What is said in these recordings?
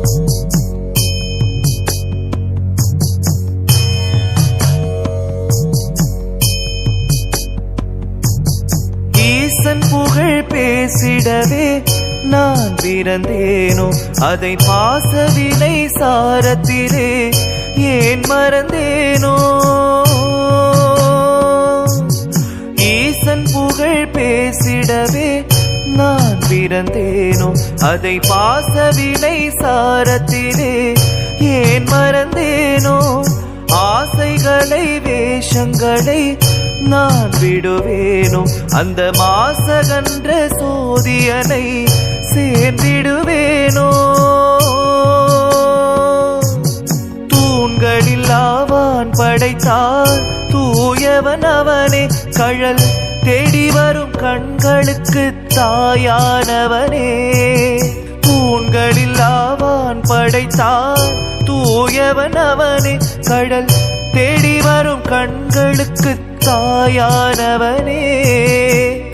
ஈசன் புகழ் பேசிடவே நான் பிறந்தேனோ, அதை பாசவினை சாரத்திலே ஏன் மறந்தேனோ. ஈசன் புகழ் பேசிடவே நான் பிறந்தேனோ, அதை பாசவினை சாரத்திலே ஏன் மறந்தேனோ. ஆசைகளை வேஷங்களை நான் விடுவேனோ, அந்த மாசகன்ற சோதியனை சேர்ந்திடுவேனோ. தூண்களில் ஆவான் படைத்தார் தூயவன் அவனே, கழல் தேடி வரும் கண்களுக்கு தாயானவனே. தூண்களில் ஆவான் படைத்தார் தூயவன் அவனே, கடல் தேடி வரும் கண்களுக்கு தாயானவனே.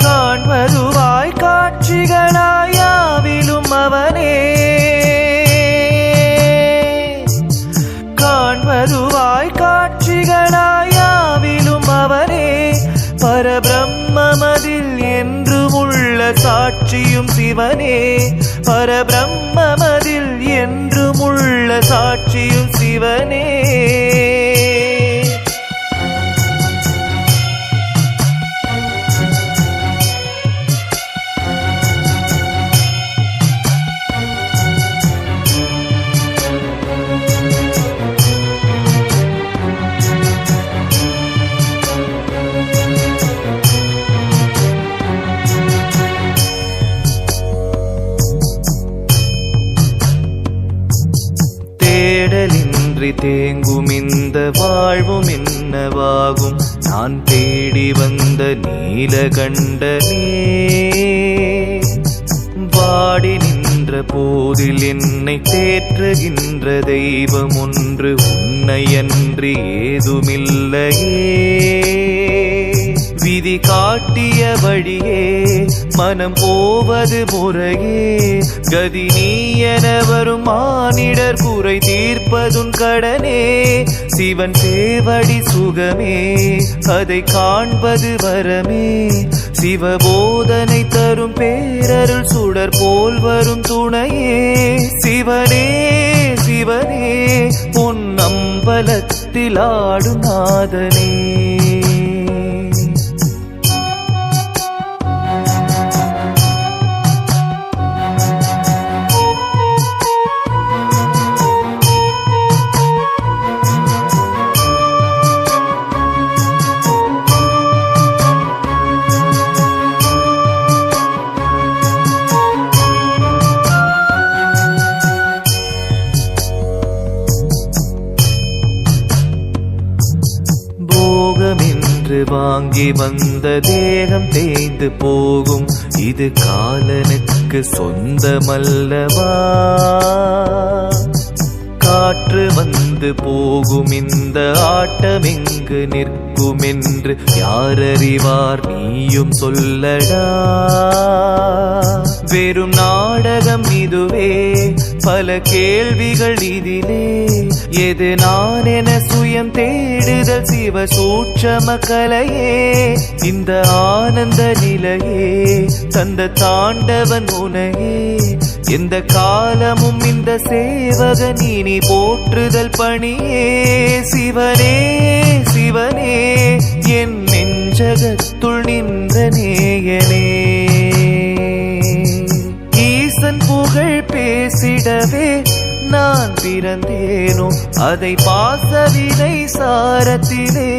காண்பதுவாய் காட்சிகளாயாவிலும் அவனே, காண்பதுவாய் காட்சிகளாயாவிலும் அவனே. பரபிரம்மமதில் என்றும் உள்ள சாட்சியும் சிவனே, பரபிரம்மமதில் என்றும் உள்ள சாட்சியும் சிவனே. தேடலின்றி தேங்கும் இந்த வாழ்வும் என்னவாகும், நான் தேடி வந்த நீலகண்டனே. வாடி நின்ற போதில் என்னை தேற்றுகின்ற தெய்வம் ஒன்று உன்னையன்றி ஏதுமில்லையே. விதி காட்டிய வழியே மனம் போவது முறையே, கதி நீ என வரும் மானிடர் குறை தீர்ப்பதுன் கடனே. சிவன் சேவடி சுகமே, அதை காண்பது வரமே. சிவபோதனை தரும் பேரருள் சுடர் போல் வரும் துணையே. சிவனே சிவனே உன் அம்பலத்தில் ஆடும் நாதனே. என்று வாங்கி வந்த தேகம் தேய்ந்து போகும், இது காலனுக்கு சொந்தமல்லவா. காற்று வந்து போகும் இந்த ஆட்டம் எங்கு நிற்கும் என்று யாரறிவார், நீயும் சொல்லடா. வெறும் நாடகம் இதுவே, பல கேள்விகள் இதிலே. எது நான் என சுயம் தேடுதல் சிவ சூட்சம கலையே. இந்த ஆனந்த நிலையே தந்த தாண்டவன் உனையே. எந்த காலமும் இந்த சேவகன் இனி போற்றுதல் பணியே. சிவனே சிவனே என் நெஞ்சகத்துள் நின்ற நேயனே. ஈசன் புகழ் பேசிடவே நான் பிறந்தேனோ, அதை பாசவினை சாரத்திலே